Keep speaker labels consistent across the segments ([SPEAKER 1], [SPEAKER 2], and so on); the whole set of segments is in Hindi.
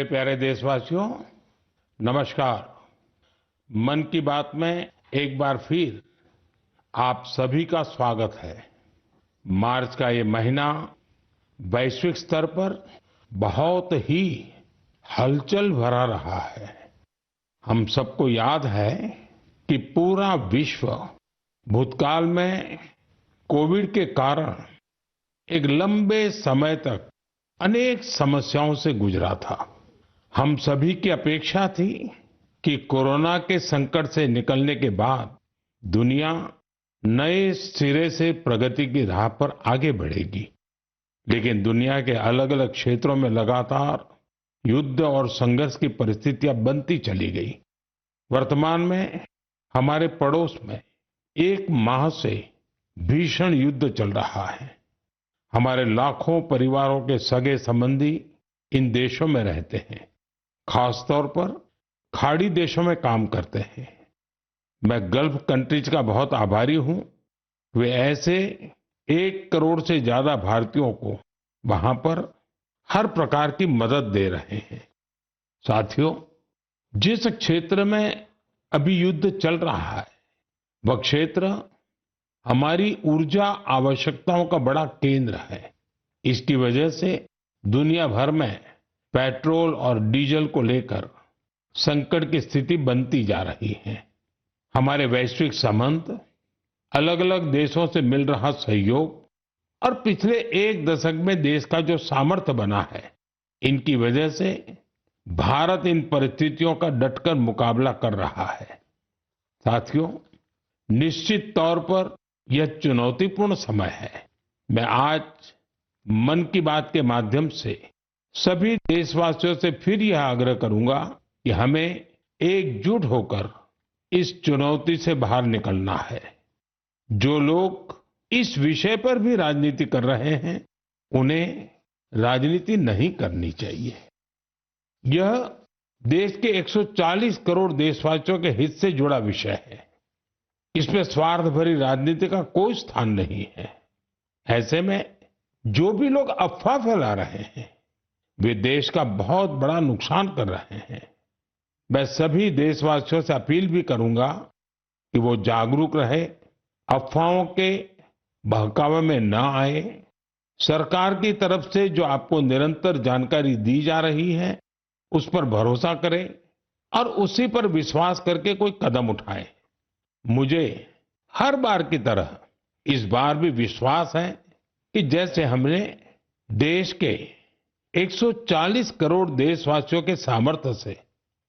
[SPEAKER 1] मेरे प्यारे देशवासियों, नमस्कार। मन की बात में एक बार फिर आप सभी का स्वागत है। मार्च का ये महीना वैश्विक स्तर पर बहुत ही हलचल भरा रहा है। हम सबको याद है कि पूरा विश्व भूतकाल में कोविड के कारण एक लंबे समय तक अनेक समस्याओं से गुजरा था। हम सभी की अपेक्षा थी कि कोरोना के संकट से निकलने के बाद दुनिया नए सिरे से प्रगति की राह पर आगे बढ़ेगी। लेकिन दुनिया के अलग अलग क्षेत्रों में लगातार युद्ध और संघर्ष की परिस्थितियां बनती चली गई। वर्तमान में हमारे पड़ोस में एक माह से भीषण युद्ध चल रहा है। हमारे लाखों परिवारों के सगे संबंधी इन देशों में रहते हैं, खासतौर पर खाड़ी देशों में काम करते हैं। मैं गल्फ कंट्रीज का बहुत आभारी हूं। वे ऐसे 1 करोड़ से ज्यादा भारतीयों को वहां पर हर प्रकार की मदद दे रहे हैं। साथियों, जिस क्षेत्र में अभी युद्ध चल रहा है, वह क्षेत्र हमारी ऊर्जा आवश्यकताओं का बड़ा केंद्र है। इसकी वजह से दुनिया भर में पेट्रोल और डीजल को लेकर संकट की स्थिति बनती जा रही है। हमारे वैश्विक संबंध, अलग अलग देशों से मिल रहा सहयोग और पिछले 1 दशक में देश का जो सामर्थ्य बना है, इनकी वजह से भारत इन परिस्थितियों का डटकर मुकाबला कर रहा है। साथियों, निश्चित तौर पर यह चुनौतीपूर्ण समय है। मैं आज मन की बात के माध्यम से सभी देशवासियों से फिर यह आग्रह करूंगा कि हमें एकजुट होकर इस चुनौती से बाहर निकलना है। जो लोग इस विषय पर भी राजनीति कर रहे हैं, उन्हें राजनीति नहीं करनी चाहिए। यह देश के 140 करोड़ देशवासियों के हित से जुड़ा विषय है। इसमें स्वार्थ भरी राजनीति का कोई स्थान नहीं है। ऐसे में जो भी लोग अफवाह फैला रहे हैं, वे देश का बहुत बड़ा नुकसान कर रहे हैं। मैं सभी देशवासियों से अपील भी करूंगा कि वो जागरूक रहे, अफवाहों के बहकावे में न आए। सरकार की तरफ से जो आपको निरंतर जानकारी दी जा रही है, उस पर भरोसा करें और उसी पर विश्वास करके कोई कदम उठाएं। मुझे हर बार की तरह इस बार भी विश्वास है कि जैसे हमने देश के 140 करोड़ देशवासियों के सामर्थ्य से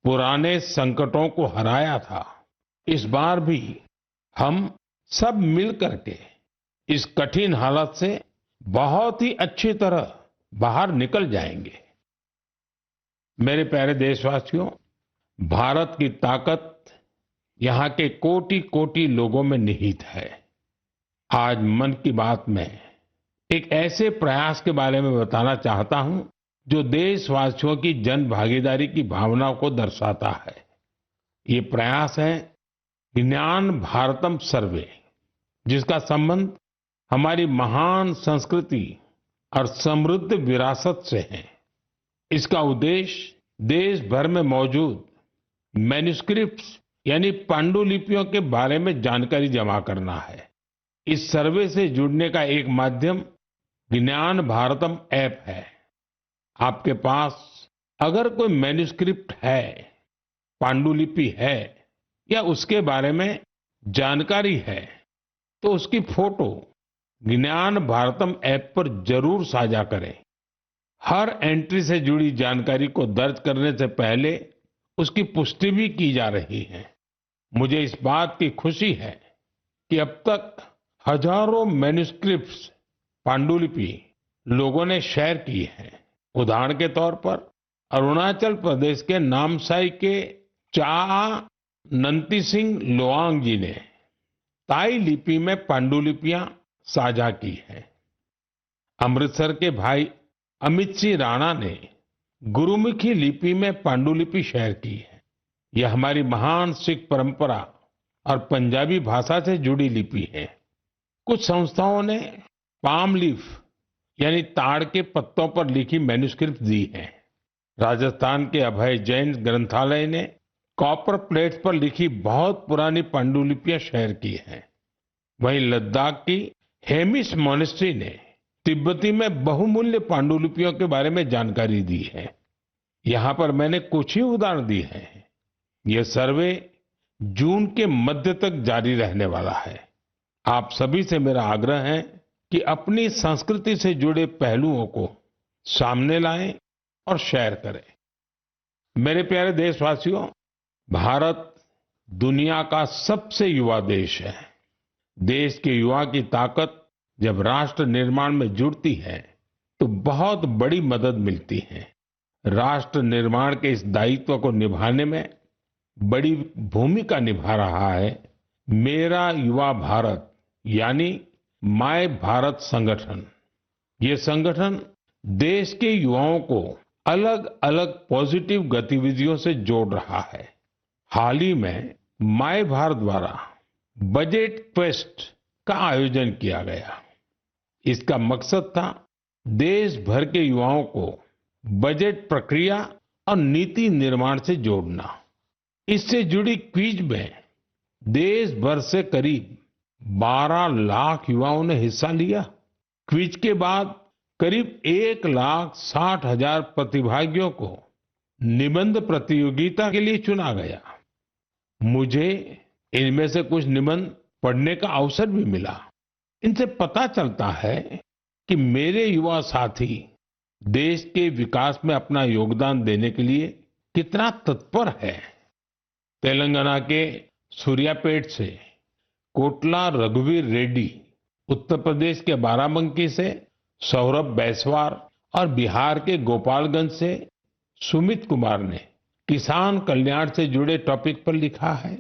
[SPEAKER 1] पुराने संकटों को हराया था, इस बार भी हम सब मिल करके इस कठिन हालत से बहुत ही अच्छी तरह बाहर निकल जाएंगे। मेरे प्यारे देशवासियों, भारत की ताकत यहाँ के कोटि कोटि लोगों में निहित है। आज मन की बात में एक ऐसे प्रयास के बारे में बताना चाहता हूं जो देशवासियों की जन भागीदारी की भावना को दर्शाता है। ये प्रयास है ज्ञान भारतम सर्वे, जिसका संबंध हमारी महान संस्कृति और समृद्ध विरासत से है। इसका उद्देश्य देश भर में मौजूद मैन्युस्क्रिप्ट्स यानी पांडुलिपियों के बारे में जानकारी जमा करना है। इस सर्वे से जुड़ने का एक माध्यम ज्ञान भारतम ऐप है। आपके पास अगर कोई मैन्युस्क्रिप्ट है, पांडुलिपि है या उसके बारे में जानकारी है, तो उसकी फोटो ज्ञान भारतम ऐप पर जरूर साझा करें। हर एंट्री से जुड़ी जानकारी को दर्ज करने से पहले उसकी पुष्टि भी की जा रही है। मुझे इस बात की खुशी है कि अब तक हजारों मैन्युस्क्रिप्ट्स, पांडुलिपि लोगों ने शेयर की है। उदाहरण के तौर पर अरुणाचल प्रदेश के नामसाई के चा नंती सिंह लोआंग जी ने ताई लिपि में पांडुलिपियां साझा की है। अमृतसर के भाई अमित सिंह राणा ने गुरुमुखी लिपि में पांडुलिपि शेयर की है। यह हमारी महान सिख परंपरा और पंजाबी भाषा से जुड़ी लिपि है। कुछ संस्थाओं ने पाम लीफ यानी ताड़ के पत्तों पर लिखी मैन्युस्क्रिप्ट दी है। राजस्थान के अभय जैन ग्रंथालय ने कॉपर प्लेट्स पर लिखी बहुत पुरानी पांडुलिपियां शेयर की हैं। वहीं लद्दाख की हेमिस मॉनेस्ट्री ने तिब्बती में बहुमूल्य पांडुलिपियों के बारे में जानकारी दी है। यहाँ पर मैंने कुछ ही उदाहरण दिए हैं। यह सर्वे जून के मध्य तक जारी रहने वाला है। आप सभी से मेरा आग्रह है कि अपनी संस्कृति से जुड़े पहलुओं को सामने लाएं और शेयर करें। मेरे प्यारे देशवासियों, भारत दुनिया का सबसे युवा देश है। देश के युवा की ताकत जब राष्ट्र निर्माण में जुड़ती है तो बहुत बड़ी मदद मिलती है। राष्ट्र निर्माण के इस दायित्व को निभाने में बड़ी भूमिका निभा रहा है मेरा युवा भारत यानी माय भारत संगठन। ये संगठन देश के युवाओं को अलग अलग पॉजिटिव गतिविधियों से जोड़ रहा है। हाल ही में माय भारत द्वारा बजट क्वेस्ट का आयोजन किया गया। इसका मकसद था देश भर के युवाओं को बजट प्रक्रिया और नीति निर्माण से जोड़ना। इससे जुड़ी क्विज में देश भर से करीब 12 लाख युवाओं ने हिस्सा लिया। क्विज के बाद करीब 1,60,000 प्रतिभागियों को निबंध प्रतियोगिता के लिए चुना गया। मुझे इनमें से कुछ निबंध पढ़ने का अवसर भी मिला। इनसे पता चलता है कि मेरे युवा साथी देश के विकास में अपना योगदान देने के लिए कितना तत्पर है। तेलंगाना के सूर्यापेट से कोटला रघुवीर रेड्डी, उत्तर प्रदेश के बाराबंकी से सौरभ बैसवार और बिहार के गोपालगंज से सुमित कुमार ने किसान कल्याण से जुड़े टॉपिक पर लिखा है।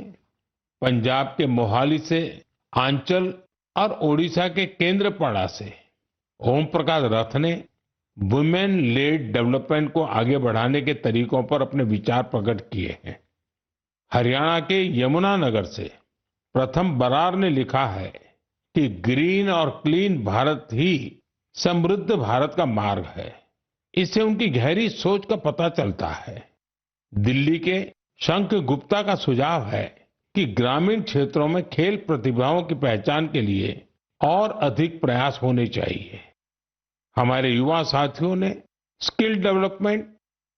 [SPEAKER 1] पंजाब के मोहाली से आंचल और ओडिशा के केंद्रपाड़ा से ओम प्रकाश रथ ने वुमेन लेड डेवलपमेंट को आगे बढ़ाने के तरीकों पर अपने विचार प्रकट किए हैं। हरियाणा के यमुनानगर से प्रथम बरार ने लिखा है कि ग्रीन और क्लीन भारत ही समृद्ध भारत का मार्ग है। इससे उनकी गहरी सोच का पता चलता है। दिल्ली के शंख गुप्ता का सुझाव है कि ग्रामीण क्षेत्रों में खेल प्रतिभाओं की पहचान के लिए और अधिक प्रयास होने चाहिए। हमारे युवा साथियों ने स्किल डेवलपमेंट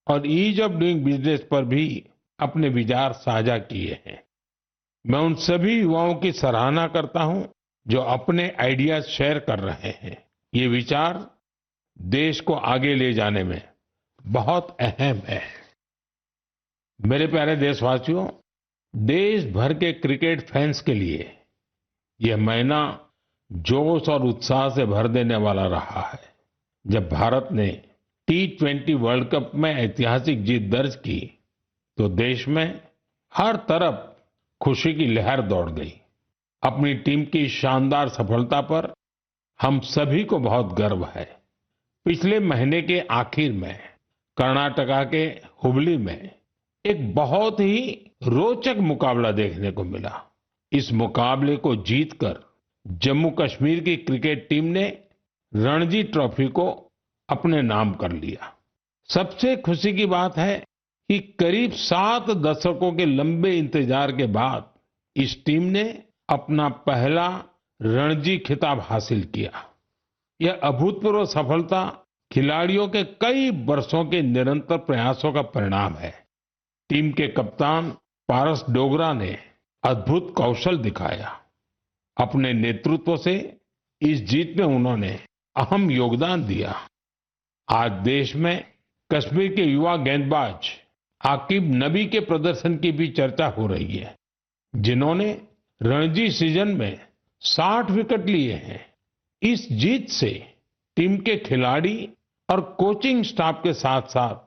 [SPEAKER 1] और ईज ऑफ डूइंग बिजनेस पर भी अपने विचार साझा किए हैं। मैं उन सभी युवाओं की सराहना करता हूं जो अपने आइडियाज शेयर कर रहे हैं। ये विचार देश को आगे ले जाने में बहुत अहम है। मेरे प्यारे देशवासियों, देश भर के क्रिकेट फैंस के लिए यह महीना जोश और उत्साह से भर देने वाला रहा है। जब भारत ने T20 वर्ल्ड कप में ऐतिहासिक जीत दर्ज की तो देश में हर तरफ खुशी की लहर दौड़ गई। अपनी टीम की शानदार सफलता पर हम सभी को बहुत गर्व है। पिछले महीने के आखिर में कर्नाटका के हुबली में एक बहुत ही रोचक मुकाबला देखने को मिला। इस मुकाबले को जीतकर जम्मू कश्मीर की क्रिकेट टीम ने रणजी ट्रॉफी को अपने नाम कर लिया। सबसे खुशी की बात है कि करीब 7 दशकों के लंबे इंतजार के बाद इस टीम ने अपना पहला रणजी खिताब हासिल किया। यह अभूतपूर्व सफलता खिलाड़ियों के कई वर्षों के निरंतर प्रयासों का परिणाम है। टीम के कप्तान पारस डोगरा ने अद्भुत कौशल दिखाया। अपने नेतृत्व से इस जीत में उन्होंने अहम योगदान दिया। आज देश में कश्मीर के युवा गेंदबाज आकिब नबी के प्रदर्शन की भी चर्चा हो रही है, जिन्होंने रणजी सीजन में 60 विकेट लिए हैं। इस जीत से टीम के खिलाड़ी और कोचिंग स्टाफ के साथ साथ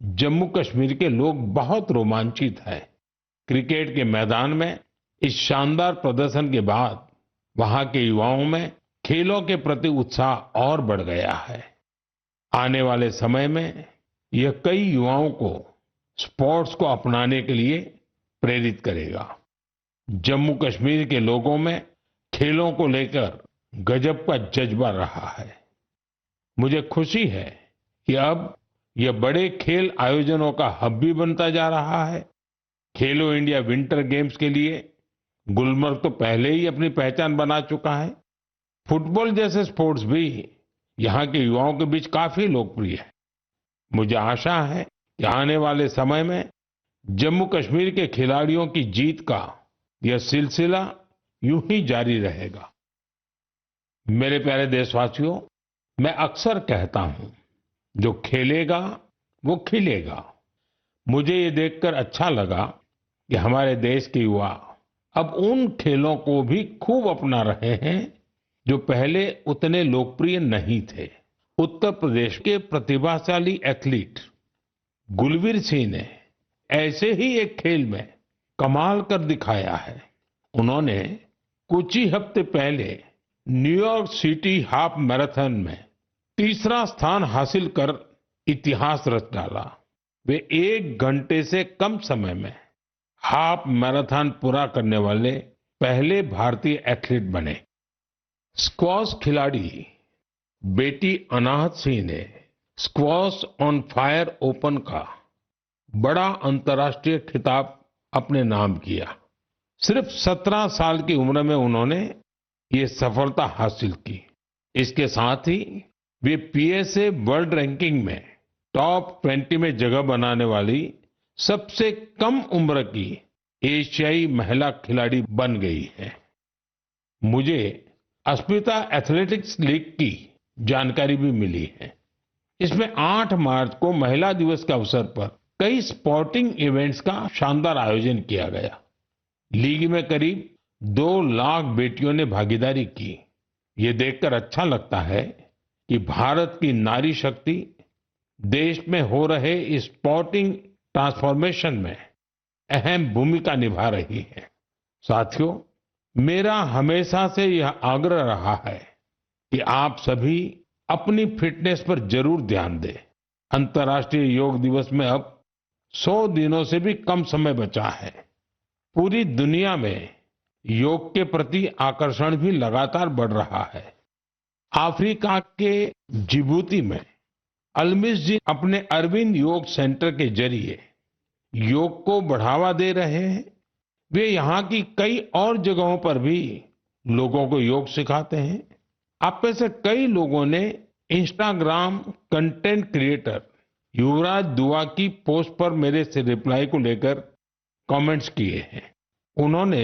[SPEAKER 1] जम्मू कश्मीर के लोग बहुत रोमांचित हैं। क्रिकेट के मैदान में इस शानदार प्रदर्शन के बाद वहां के युवाओं में खेलों के प्रति उत्साह और बढ़ गया है। आने वाले समय में यह कई युवाओं को स्पोर्ट्स को अपनाने के लिए प्रेरित करेगा। जम्मू कश्मीर के लोगों में खेलों को लेकर गजब का जज्बा रहा है। मुझे खुशी है कि अब यह बड़े खेल आयोजनों का हब भी बनता जा रहा है। खेलो इंडिया विंटर गेम्स के लिए गुलमर्ग तो पहले ही अपनी पहचान बना चुका है। फुटबॉल जैसे स्पोर्ट्स भी यहाँ के युवाओं के बीच काफी लोकप्रिय है। मुझे आशा है कि आने वाले समय में जम्मू कश्मीर के खिलाड़ियों की जीत का यह सिलसिला यूं ही जारी रहेगा। मेरे प्यारे देशवासियों, मैं अक्सर कहता हूं, जो खेलेगा वो खिलेगा। मुझे ये देखकर अच्छा लगा कि हमारे देश के युवा अब उन खेलों को भी खूब अपना रहे हैं जो पहले उतने लोकप्रिय नहीं थे। उत्तर प्रदेश के प्रतिभाशाली एथलीट गुलवीर सिंह ने ऐसे ही एक खेल में कमाल कर दिखाया है। उन्होंने कुछ ही हफ्ते पहले न्यूयॉर्क सिटी हाफ मैराथन में तीसरा स्थान हासिल कर इतिहास रच डाला। वे 1 घंटे से कम समय में हाफ मैराथन पूरा करने वाले पहले भारतीय एथलीट बने। स्क्वॉश खिलाड़ी बेटी अनाहत सिंह ने स्क्वॉश ऑन फायर ओपन का बड़ा अंतर्राष्ट्रीय खिताब अपने नाम किया। सिर्फ 17 साल की उम्र में उन्होंने ये सफलता हासिल की। इसके साथ ही वे पीएसए वर्ल्ड रैंकिंग में टॉप 20 में जगह बनाने वाली सबसे कम उम्र की एशियाई महिला खिलाड़ी बन गई है। मुझे अस्मिता एथलेटिक्स लीग की जानकारी भी मिली है। इसमें 8 मार्च को महिला दिवस के अवसर पर कई स्पोर्टिंग इवेंट्स का शानदार आयोजन किया गया। लीग में करीब 2 लाख बेटियों ने भागीदारी की। ये देखकर अच्छा लगता है कि भारत की नारी शक्ति देश में हो रहे इस स्पोर्टिंग ट्रांसफॉर्मेशन में अहम भूमिका निभा रही है। साथियों, मेरा हमेशा से यह आग्रह रहा है कि आप सभी अपनी फिटनेस पर जरूर ध्यान दें। अंतर्राष्ट्रीय योग दिवस में अब 100 दिनों से भी कम समय बचा है। पूरी दुनिया में योग के प्रति आकर्षण भी लगातार बढ़ रहा है। अफ्रीका के जिबूती में अलमिस जी अपने अरविंद योग सेंटर के जरिए योग को बढ़ावा दे रहे हैं। वे यहाँ की कई और जगहों पर भी लोगों को योग सिखाते हैं। आप में से कई लोगों ने इंस्टाग्राम कंटेंट क्रिएटर युवराज दुआ की पोस्ट पर मेरे से रिप्लाई को लेकर कमेंट्स किए हैं। उन्होंने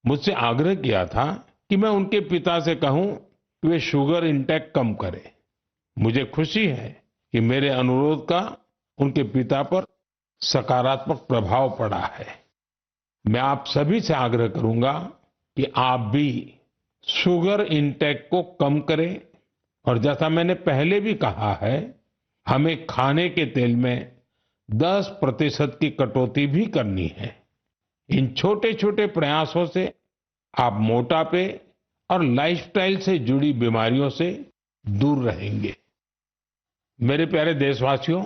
[SPEAKER 1] मुझसे आग्रह किया था कि मैं उनके पिता से कहूं कि वे शुगर इंटेक कम करें। मुझे खुशी है कि मेरे अनुरोध का उनके पिता पर सकारात्मक प्रभाव पड़ा है। मैं आप सभी से आग्रह करूंगा कि आप भी शुगर इंटेक को कम करें और जैसा मैंने पहले भी कहा है, हमें खाने के तेल में 10% की कटौती भी करनी है। इन छोटे छोटे प्रयासों से आप मोटापे और लाइफस्टाइल से जुड़ी बीमारियों से दूर रहेंगे। मेरे प्यारे देशवासियों,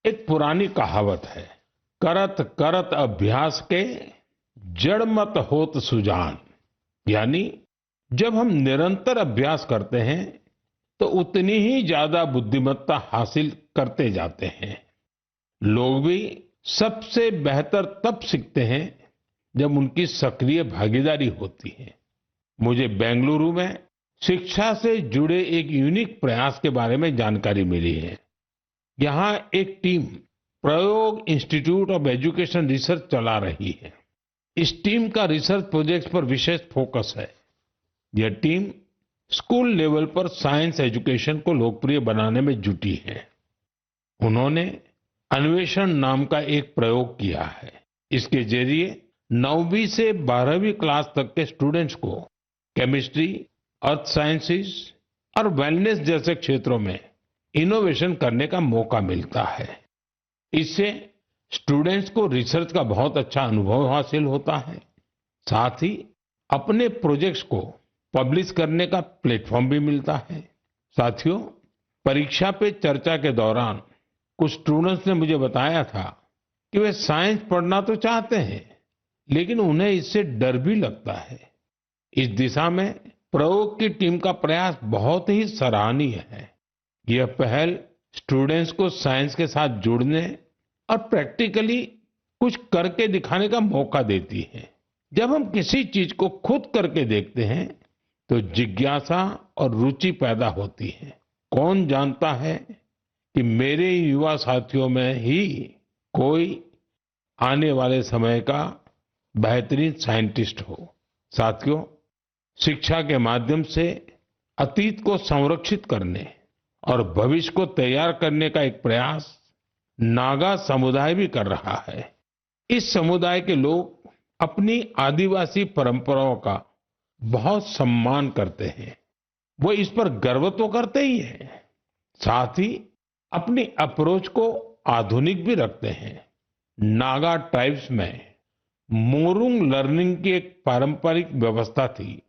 [SPEAKER 1] एक पुरानी कहावत है, करत करत अभ्यास के जड़ मत होत सुजान। यानी जब हम निरंतर अभ्यास करते हैं तो उतनी ही ज्यादा बुद्धिमत्ता हासिल करते जाते हैं। लोग भी सबसे बेहतर तब सीखते हैं जब उनकी सक्रिय भागीदारी होती है। मुझे बेंगलुरु में शिक्षा से जुड़े एक यूनिक प्रयास के बारे में जानकारी मिली है। यहाँ एक टीम प्रयोग इंस्टीट्यूट ऑफ एजुकेशन रिसर्च चला रही है। इस टीम का रिसर्च प्रोजेक्ट्स पर विशेष फोकस है। यह टीम स्कूल लेवल पर साइंस एजुकेशन को लोकप्रिय बनाने में जुटी है। उन्होंने अन्वेषण नाम का एक प्रयोग किया है। इसके जरिए 9वीं से 12वीं क्लास तक के स्टूडेंट्स को केमिस्ट्री, अर्थ साइंसेज और वेलनेस जैसे क्षेत्रों में इनोवेशन करने का मौका मिलता है। इससे स्टूडेंट्स को रिसर्च का बहुत अच्छा अनुभव हासिल होता है। साथ ही अपने प्रोजेक्ट्स को पब्लिश करने का प्लेटफॉर्म भी मिलता है। साथियों, परीक्षा पे चर्चा के दौरान कुछ स्टूडेंट्स ने मुझे बताया था कि वे साइंस पढ़ना तो चाहते हैं, लेकिन उन्हें इससे डर भी लगता है। इस दिशा में प्रयोग की टीम का प्रयास बहुत ही सराहनीय है। यह पहल स्टूडेंट्स को साइंस के साथ जुड़ने और प्रैक्टिकली कुछ करके दिखाने का मौका देती है। जब हम किसी चीज को खुद करके देखते हैं तो जिज्ञासा और रुचि पैदा होती है। कौन जानता है कि मेरे युवा साथियों में ही कोई आने वाले समय का बेहतरीन साइंटिस्ट हो। साथियों, शिक्षा के माध्यम से अतीत को संरक्षित करने और भविष्य को तैयार करने का एक प्रयास नागा समुदाय भी कर रहा है। इस समुदाय के लोग अपनी आदिवासी परंपराओं का बहुत सम्मान करते हैं। वो इस पर गर्व तो करते ही हैं, साथ ही अपनी अप्रोच को आधुनिक भी रखते हैं। नागा ट्राइब्स में मोरुंग लर्निंग की एक पारंपरिक व्यवस्था थी।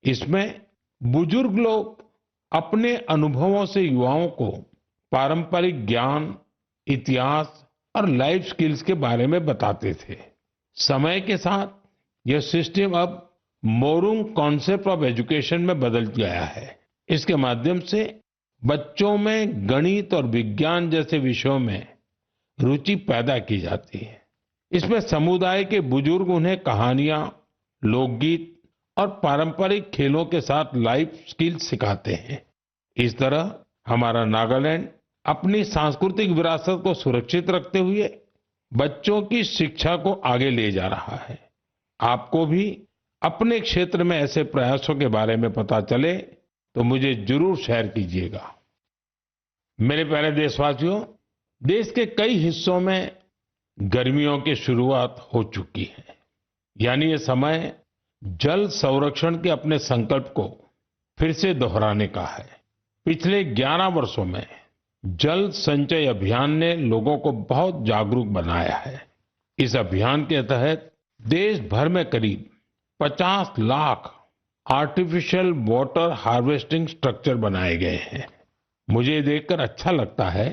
[SPEAKER 1] इसमें बुजुर्ग लोग अपने अनुभवों से युवाओं को पारंपरिक ज्ञान, इतिहास और लाइफ स्किल्स के बारे में बताते थे। समय के साथ यह सिस्टम अब मोरुंग कॉन्सेप्ट ऑफ एजुकेशन में बदल गया है। इसके माध्यम से बच्चों में गणित और विज्ञान जैसे विषयों में रुचि पैदा की जाती है। इसमें समुदाय के बुजुर्ग उन्हें कहानियां, लोकगीत और पारंपरिक खेलों के साथ लाइफ स्किल्स सिखाते हैं। इस तरह हमारा नागालैंड अपनी सांस्कृतिक विरासत को सुरक्षित रखते हुए बच्चों की शिक्षा को आगे ले जा रहा है। आपको भी अपने क्षेत्र में ऐसे प्रयासों के बारे में पता चले तो मुझे जरूर शेयर कीजिएगा। मेरे प्यारे देशवासियों, देश के कई हिस्सों में गर्मियों की शुरुआत हो चुकी है। यानी ये समय जल संरक्षण के अपने संकल्प को फिर से दोहराने का है। पिछले 11 वर्षों में जल संचय अभियान ने लोगों को बहुत जागरूक बनाया है। इस अभियान के तहत देश भर में करीब 50 lakh artificial water harvesting structure बनाए गए हैं। मुझे ये देखकर अच्छा लगता है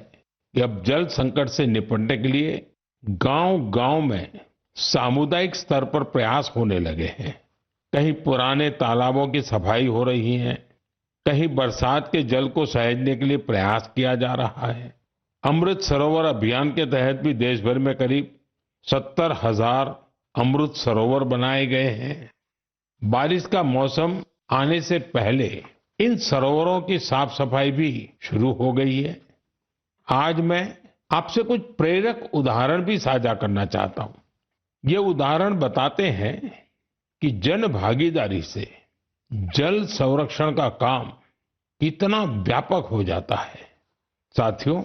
[SPEAKER 1] कि अब जल संकट से निपटने के लिए गांव-गांव में सामुदायिक स्तर पर प्रयास होने लगे हैं। कहीं पुराने तालाबों की सफाई हो रही है, कहीं बरसात के जल को सहेजने के लिए प्रयास किया जा रहा है। अमृत सरोवर अभियान के तहत भी देश भर में करीब 70,000 अमृत सरोवर बनाए गए हैं। बारिश का मौसम आने से पहले इन सरोवरों की साफ सफाई भी शुरू हो गई है। आज मैं आपसे कुछ प्रेरक उदाहरण भी साझा करना चाहता हूं। ये उदाहरण बताते हैं कि जन भागीदारी से जल संरक्षण का काम कितना व्यापक हो जाता है। साथियों,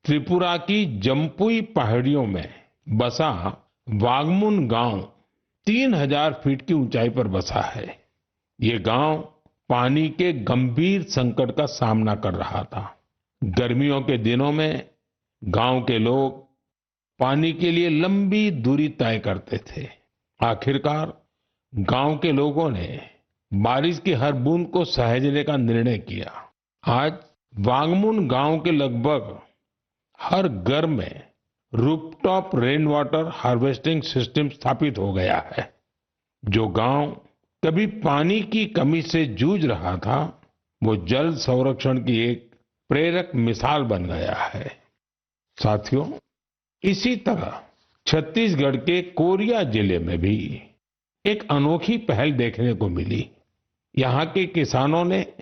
[SPEAKER 1] त्रिपुरा की जम्पुई पहाड़ियों में बसा वागमुन गांव 3000 फीट की ऊंचाई पर बसा है। ये गांव पानी के गंभीर संकट का सामना कर रहा था। गर्मियों के दिनों में गांव के लोग पानी के लिए लंबी दूरी तय करते थे। आखिरकार गांव के लोगों ने बारिश की हर बूंद को सहेजने का निर्णय किया। आज वांगमुन गांव के लगभग हर घर में rooftop rain water harvesting system स्थापित हो गया है। जो गांव कभी पानी की कमी से जूझ रहा था, वो जल संरक्षण की एक प्रेरक मिसाल बन गया है। साथियों, इसी तरह छत्तीसगढ़ के कोरिया जिले में भी एक अनोखी पहल देखने को मिली। यहाँ के किसानों ने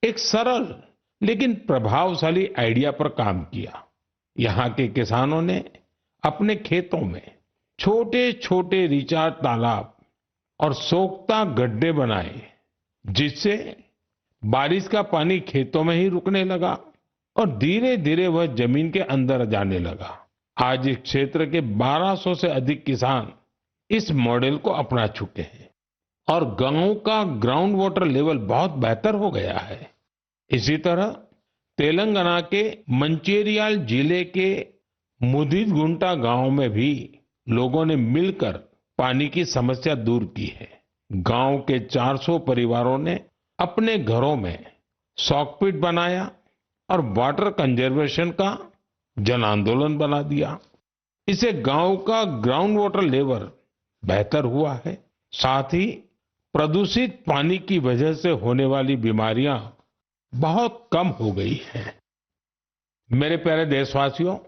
[SPEAKER 1] एक सरल लेकिन प्रभावशाली आइडिया पर काम किया। यहाँ के किसानों ने अपने खेतों में छोटे-छोटे रिचार्ज तालाब और सोख्ता गड्ढे बनाए, जिससे बारिश का पानी खेतों में ही रुकने लगा और धीरे-धीरे वह जमीन के अंदर जाने लगा। आज इस क्षेत्र के 1200 से अधिक किसान इस मॉडल को अपना चुके हैं और गांव का ग्राउंड वाटर लेवल बहुत बेहतर हो गया है। इसी तरह तेलंगाना के मंचिरियाल जिले के मुदिगुंटा गांव में भी लोगों ने मिलकर पानी की समस्या दूर की है। गांव के 400 परिवारों ने अपने घरों में सॉकपिट बनाया और वाटर कंजर्वेशन का जन आंदोलन बना दिया। इससे गांव का ग्राउंड वाटर लेवल बेहतर हुआ है। साथ ही प्रदूषित पानी की वजह से होने वाली बीमारियां बहुत कम हो गई हैं। मेरे प्यारे देशवासियों,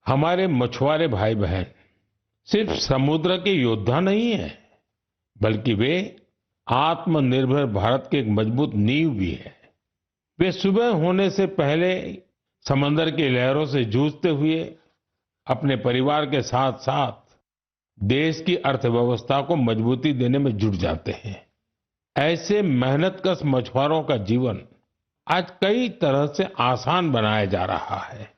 [SPEAKER 1] हमारे मछुआरे भाई बहन सिर्फ समुद्र के योद्धा नहीं है, बल्कि वे आत्मनिर्भर भारत की एक मजबूत नींव भी है। वे सुबह होने से पहले समंदर की लहरों से जूझते हुए अपने परिवार के साथ साथ देश की अर्थव्यवस्था को मजबूती देने में जुट जाते हैं। ऐसे मेहनतकश मछुआरों का जीवन आज कई तरह से आसान बनाया जा रहा है।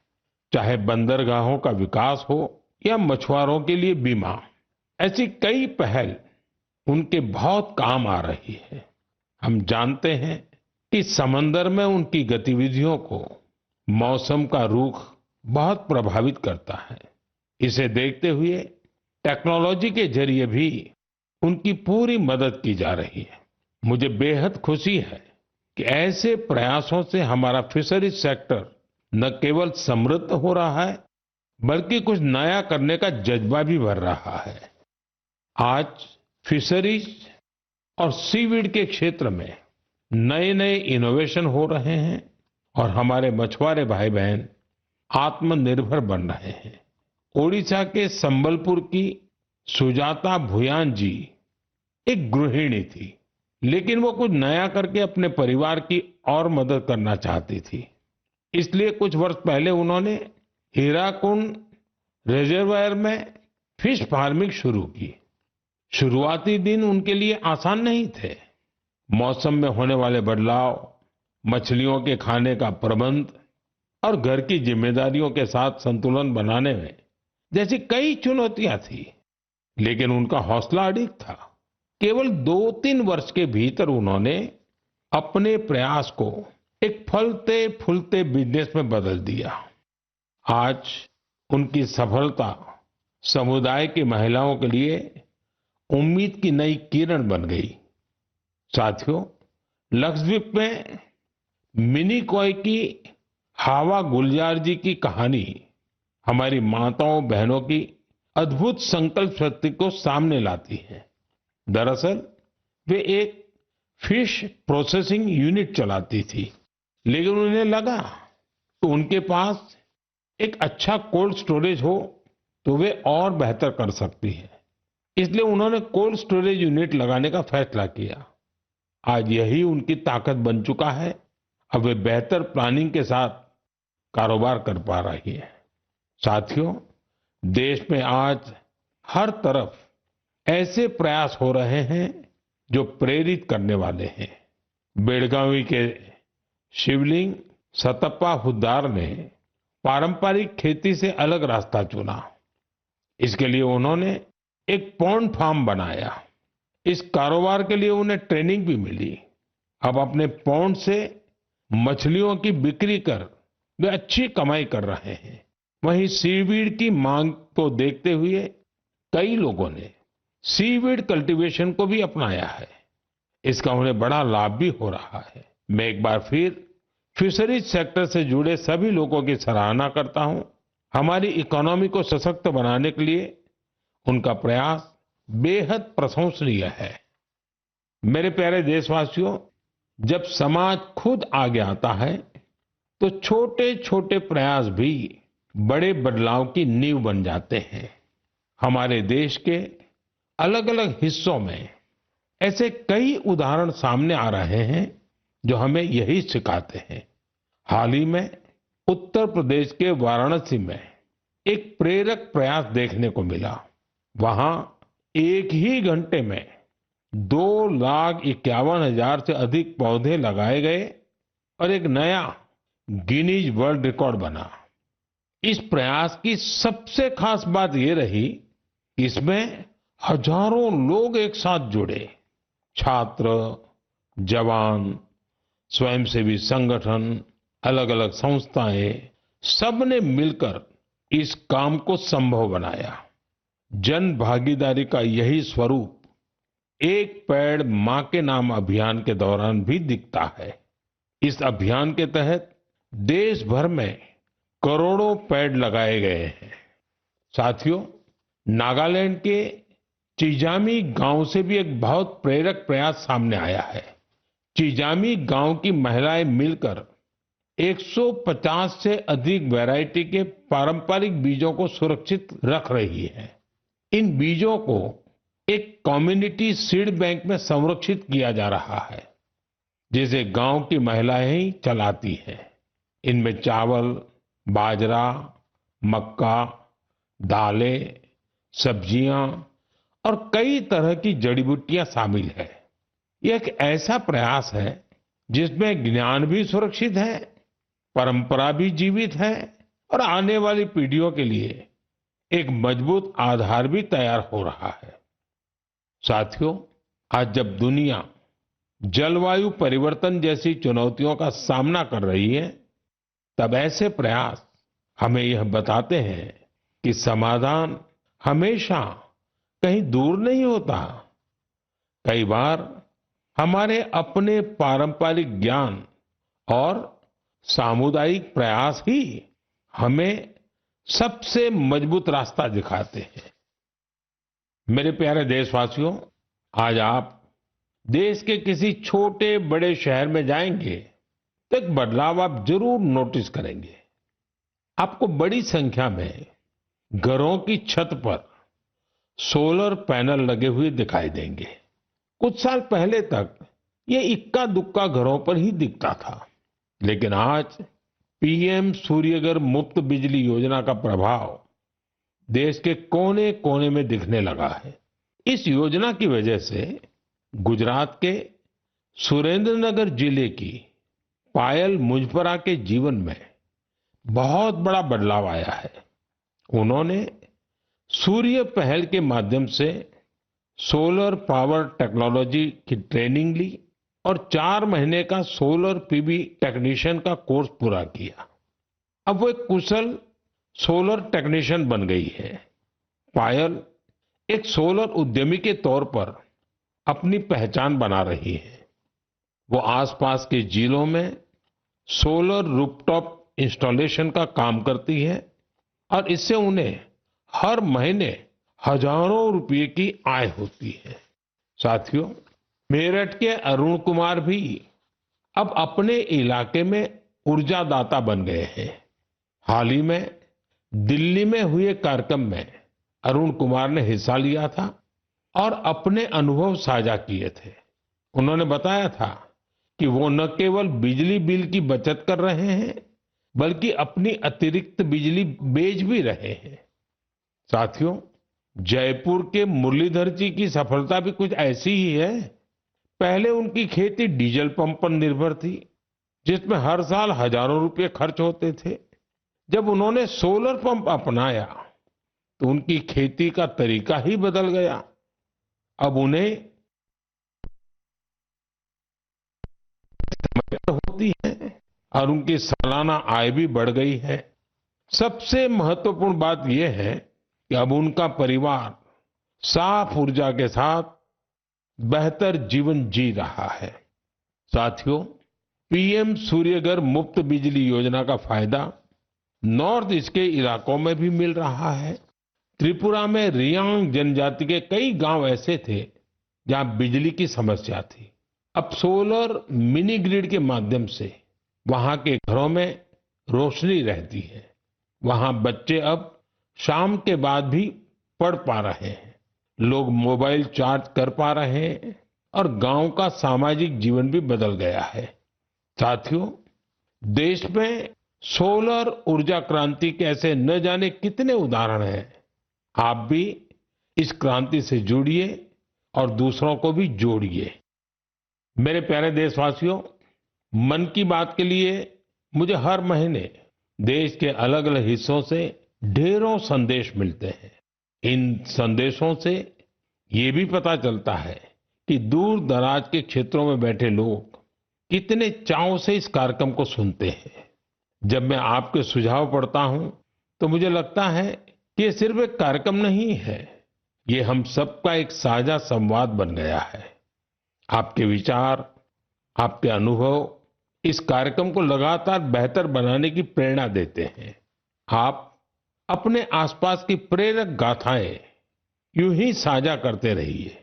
[SPEAKER 1] चाहे बंदरगाहों का विकास हो या मछुआरों के लिए बीमा, ऐसी कई पहल उनके बहुत काम आ रही है। हम जानते हैं कि समंदर में उनकी गतिविधियों को मौसम का रुख बहुत प्रभावित करता है। इसे देखते हुए टेक्नोलॉजी के जरिए भी उनकी पूरी मदद की जा रही है। मुझे बेहद खुशी है कि ऐसे प्रयासों से हमारा फिशरीज सेक्टर न केवल समृद्ध हो रहा है, बल्कि कुछ नया करने का जज्बा भी भर रहा है। आज फिशरीज और सीवीड के क्षेत्र में नए नए इनोवेशन हो रहे हैं और हमारे मछुआरे भाई बहन आत्मनिर्भर बन रहे हैं। ओडिशा के संबलपुर की सुजाता भुयान जी एक गृहिणी थी, लेकिन वो कुछ नया करके अपने परिवार की और मदद करना चाहती थी। इसलिए कुछ वर्ष पहले उन्होंने हीराकुंड रिजर्वायर में फिश फार्मिंग शुरू की। शुरुआती दिन उनके लिए आसान नहीं थे। मौसम में होने वाले बदलाव, मछलियों के खाने का प्रबंध और घर की जिम्मेदारियों के साथ संतुलन बनाने में जैसी कई चुनौतियां थी, लेकिन उनका हौसला अडिग था। केवल 2-3 वर्ष के भीतर उन्होंने अपने प्रयास को एक फलते फूलते बिजनेस में बदल दिया। आज उनकी सफलता समुदाय की महिलाओं के लिए उम्मीद की नई किरण बन गई। साथियों, लक्षद्वीप में मिनिकॉय की हावा गुलजार जी की कहानी हमारी माताओं बहनों की अद्भुत संकल्प शक्ति को सामने लाती है। दरअसल वे एक फिश प्रोसेसिंग यूनिट चलाती थी, लेकिन उन्हें लगा कि उनके पास एक अच्छा कोल्ड स्टोरेज हो तो वे और बेहतर कर सकती है। इसलिए उन्होंने कोल्ड स्टोरेज यूनिट लगाने का फैसला किया। आज यही उनकी ताकत बन चुका है। अब वे बेहतर प्लानिंग के साथ कारोबार कर पा रही है। साथियों, देश में आज हर तरफ ऐसे प्रयास हो रहे हैं जो प्रेरित करने वाले हैं। बेलगावी के शिवलिंग सतप्पा हुद्दार ने पारंपरिक खेती से अलग रास्ता चुना। इसके लिए उन्होंने एक पॉन्ड फार्म बनाया। इस कारोबार के लिए उन्हें ट्रेनिंग भी मिली। अब अपने पॉन्ड से मछलियों की बिक्री कर वे अच्छी कमाई कर रहे हैं। वहीं सीवीड की मांग को देखते हुए कई लोगों ने सीवीड कल्टीवेशन को भी अपनाया है। इसका उन्हें बड़ा लाभ भी हो रहा है। मैं एक बार फिर फिशरीज सेक्टर से जुड़े सभी लोगों की सराहना करता हूं। हमारी इकोनॉमी को सशक्त बनाने के लिए उनका प्रयास बेहद प्रशंसनीय है। मेरे प्यारे देशवासियों, जब समाज खुद आगे आता है तो छोटे छोटे प्रयास भी बड़े बदलाव की नींव बन जाते हैं। हमारे देश के अलग अलग हिस्सों में ऐसे कई उदाहरण सामने आ रहे हैं जो हमें यही सिखाते हैं। हाल ही में उत्तर प्रदेश के वाराणसी में एक प्रेरक प्रयास देखने को मिला। वहां एक ही घंटे में 2,51,000 से अधिक पौधे लगाए गए और एक नया गिनीज वर्ल्ड रिकॉर्ड बना। इस प्रयास की सबसे खास बात ये रही कि इसमें हजारों लोग एक साथ जुड़े। छात्र, जवान, स्वयंसेवी संगठन, अलग अलग संस्थाएं, सबने मिलकर इस काम को संभव बनाया। जन भागीदारी का यही स्वरूप एक पेड़ मां के नाम अभियान के दौरान भी दिखता है। इस अभियान के तहत देश भर में करोड़ों पेड़ लगाए गए हैं। साथियों, नागालैंड के चिजामी गांव से भी एक बहुत प्रेरक प्रयास सामने आया है। चिजामी गांव की महिलाएं मिलकर 150 से अधिक वैरायटी के पारंपरिक बीजों को सुरक्षित रख रही है। इन बीजों को एक कम्युनिटी सीड बैंक में संरक्षित किया जा रहा है, जिसे गांव की महिलाएं ही चलाती हैं। इनमें चावल, बाजरा, मक्का, दालें, सब्जियां और कई तरह की जड़ी बूटियां शामिल है। यह एक ऐसा प्रयास है जिसमें ज्ञान भी सुरक्षित है, परंपरा भी जीवित है और आने वाली पीढ़ियों के लिए एक मजबूत आधार भी तैयार हो रहा है। साथियों, आज जब दुनिया जलवायु परिवर्तन जैसी चुनौतियों का सामना कर रही है, तब ऐसे प्रयास हमें यह बताते हैं कि समाधान हमेशा कहीं दूर नहीं होता। कई बार हमारे अपने पारंपरिक ज्ञान और सामुदायिक प्रयास ही हमें सबसे मजबूत रास्ता दिखाते हैं। मेरे प्यारे देशवासियों, आज आप देश के किसी छोटे बड़े शहर में जाएंगे तो एक बदलाव आप जरूर नोटिस करेंगे। आपको बड़ी संख्या में घरों की छत पर सोलर पैनल लगे हुए दिखाई देंगे। कुछ साल पहले तक ये इक्का दुक्का घरों पर ही दिखता था, लेकिन आज पीएम सूर्यघर मुफ्त बिजली योजना का प्रभाव देश के कोने कोने में दिखने लगा है। इस योजना की वजह से गुजरात के सुरेंद्रनगर जिले की पायल मुजपरा के जीवन में बहुत बड़ा बदलाव आया है। उन्होंने सूर्य पहल के माध्यम से सोलर पावर टेक्नोलॉजी की ट्रेनिंग ली और 4 महीने का सोलर पीवी टेक्नीशियन का कोर्स पूरा किया। अब वो एक कुशल सोलर टेक्नीशियन बन गई है। पायल एक सोलर उद्यमी के तौर पर अपनी पहचान बना रही है। वो आसपास के जिलों में सोलर रूफटॉप इंस्टॉलेशन का काम करती है और इससे उन्हें हर महीने हजारों रुपए की आय होती है। साथियों, मेरठ के अरुण कुमार भी अब अपने इलाके में ऊर्जादाता बन गए हैं। हाल ही में दिल्ली में हुए कार्यक्रम में अरुण कुमार ने हिस्सा लिया था और अपने अनुभव साझा किए थे। उन्होंने बताया था कि वो न केवल बिजली बिल की बचत कर रहे हैं, बल्कि अपनी अतिरिक्त बिजली बेच भी रहे हैं। साथियों, जयपुर के मुरलीधर जी की सफलता भी कुछ ऐसी ही है। पहले उनकी खेती डीजल पंप पर निर्भर थी, जिसमें हर साल हजारों रुपए खर्च होते थे। जब उन्होंने सोलर पंप अपनाया तो उनकी खेती का तरीका ही बदल गया। अब उन्हें होती है और उनकी सालाना आय भी बढ़ गई है। सबसे महत्वपूर्ण बात यह है कि अब उनका परिवार साफ ऊर्जा के साथ बेहतर जीवन जी रहा है। साथियों, पीएम सूर्यघर मुफ्त बिजली योजना का फायदा नॉर्थ ईस्ट के इलाकों में भी मिल रहा है। त्रिपुरा में रियांग जनजाति के कई गांव ऐसे थे जहां बिजली की समस्या थी। अब सोलर मिनी ग्रिड के माध्यम से वहां के घरों में रोशनी रहती है। वहां बच्चे अब शाम के बाद भी पढ़ पा रहे हैं, लोग मोबाइल चार्ज कर पा रहे हैं और गांव का सामाजिक जीवन भी बदल गया है। साथियों, देश में सोलर ऊर्जा क्रांति के ऐसे न जाने कितने उदाहरण हैं। आप भी इस क्रांति से जुड़िए और दूसरों को भी जोड़िए। मेरे प्यारे देशवासियों, मन की बात के लिए मुझे हर महीने देश के अलग अलग हिस्सों से ढेरों संदेश मिलते हैं। इन संदेशों से ये भी पता चलता है कि दूर दराज के क्षेत्रों में बैठे लोग कितने चाव से इस कार्यक्रम को सुनते हैं। जब मैं आपके सुझाव पढ़ता हूं तो मुझे लगता है कि ये सिर्फ एक कार्यक्रम नहीं है, ये हम सबका एक साझा संवाद बन गया है। आपके विचार, आपके अनुभव इस कार्यक्रम को लगातार बेहतर बनाने की प्रेरणा देते हैं। आप अपने आसपास की प्रेरक गाथाएं यूं ही साझा करते रहिए।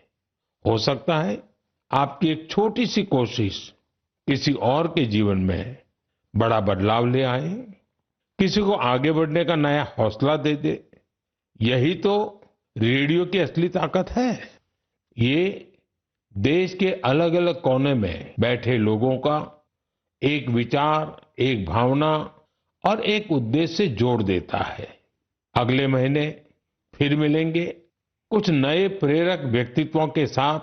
[SPEAKER 1] हो सकता है आपकी एक छोटी सी कोशिश किसी और के जीवन में बड़ा बदलाव ले आए, किसी को आगे बढ़ने का नया हौसला दे दे। यही तो रेडियो की असली ताकत है। ये देश के अलग अलग कोने में बैठे लोगों का एक विचार, एक भावना और एक उद्देश्य से जोड़ देता है। अगले महीने फिर मिलेंगे कुछ नए प्रेरक व्यक्तित्वों के साथ,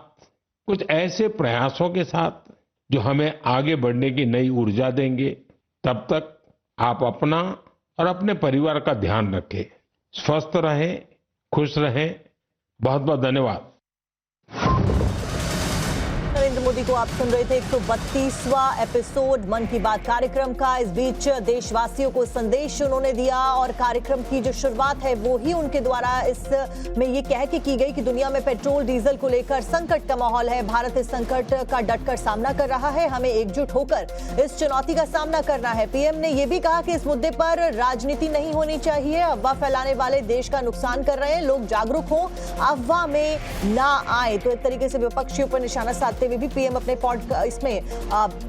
[SPEAKER 1] कुछ ऐसे प्रयासों के साथ जो हमें आगे बढ़ने की नई ऊर्जा देंगे। तब तक आप अपना और अपने परिवार का ध्यान रखें, स्वस्थ रहें, खुश रहें। बहुत बहुत धन्यवाद।
[SPEAKER 2] नरेंद्र मोदी को आप सुन रहे थे 132वां एपिसोड मन की बात कार्यक्रम का। इस बीच देशवासियों को संदेश उन्होंने दिया और कार्यक्रम की जो शुरुआत है वो ही उनके द्वारा इसमें ये कह के की गई कि दुनिया में पेट्रोल डीजल को लेकर संकट का माहौल है। भारत इस संकट का डटकर सामना कर रहा है, हमें एकजुट होकर इस चुनौती का सामना करना है। पीएम ने यह भी कहा कि इस मुद्दे पर राजनीति नहीं होनी चाहिए। अफवाह फैलाने वाले देश का नुकसान कर रहे हैं, लोग जागरूक हों, अफवाह में ना आए। तो एक तरीके से विपक्षियों पर निशाना साधते हुए भी पीएम अपने इसमें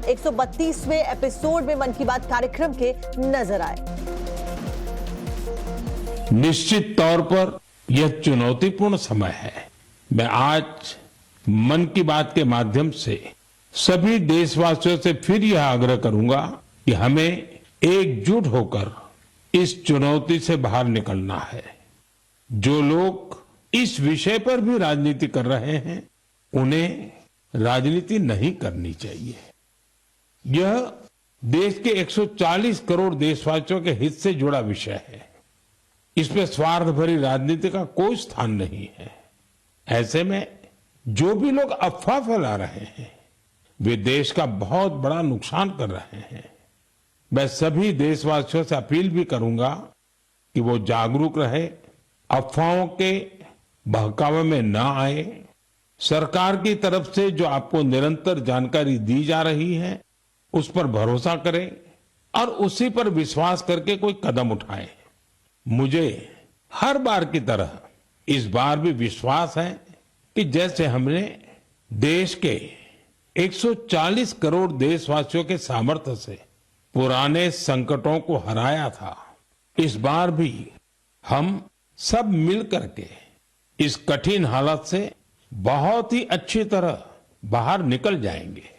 [SPEAKER 2] 132वें एपिसोड में मन की बात कार्यक्रम के नजर आए।
[SPEAKER 1] निश्चित तौर पर यह चुनौतीपूर्ण समय है। मैं आज मन की बात के माध्यम से सभी देशवासियों से फिर यह आग्रह करूंगा कि हमें एकजुट होकर इस चुनौती से बाहर निकलना है। जो लोग इस विषय पर भी राजनीति कर रहे हैं, उन्हें राजनीति नहीं करनी चाहिए। यह देश के 140 करोड़ देशवासियों के हित से जुड़ा विषय है। इसमें स्वार्थ भरी राजनीति का कोई स्थान नहीं है। ऐसे में जो भी लोग अफवाह फैला रहे हैं, वे देश का बहुत बड़ा नुकसान कर रहे हैं। मैं सभी देशवासियों से अपील भी करूंगा कि वो जागरूक रहे, अफवाहों के बहकावे में न आए। सरकार की तरफ से जो आपको निरंतर जानकारी दी जा रही है, उस पर भरोसा करें और उसी पर विश्वास करके कोई कदम उठाएं। मुझे हर बार की तरह इस बार भी विश्वास है कि जैसे हमने देश के 140 करोड़ देशवासियों के सामर्थ्य से पुराने संकटों को हराया था, इस बार भी हम सब मिल करके इस कठिन हालत से बहुत ही अच्छी तरह बाहर निकल जाएंगे।